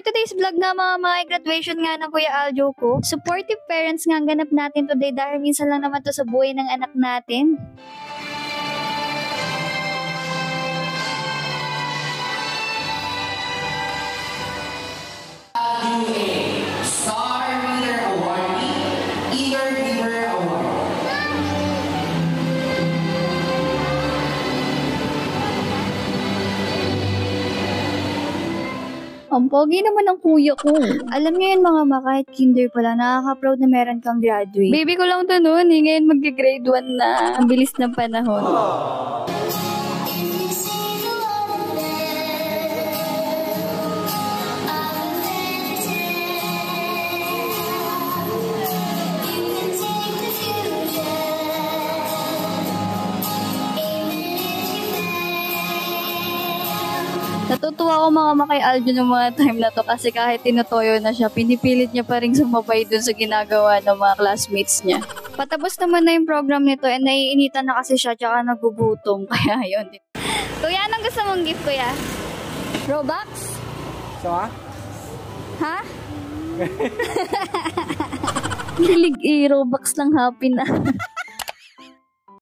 today's vlog nga mga graduation nga ng Kuya Aljo ko. Supportive parents nga ang ganap natin today dahil minsan lang naman to sa buhay ng anak natin. Star Reader Awardee, Eager Giver Award. Ang pogi naman ng kuya ko. Alam niyo yun mga ma, kahit kinder pa lang, nakaka-proud na meron kang graduate. Baby ko lang to noon, ngayon mag-grade 1 na. Ang bilis ng panahon. Natutuwa ko mga kay Aljo ng mga time na to kasi kahit tinutoyo na siya, pinipilit niya pa rin sumabay dun sa ginagawa ng mga classmates niya. Patapos naman na yung program nito and naiinitan na kasi siya tsaka nagugutom. Kaya yun. Kuya, anong gusto mong gift, kuya? Robux? So, Ha? Hilig Robux lang happy na.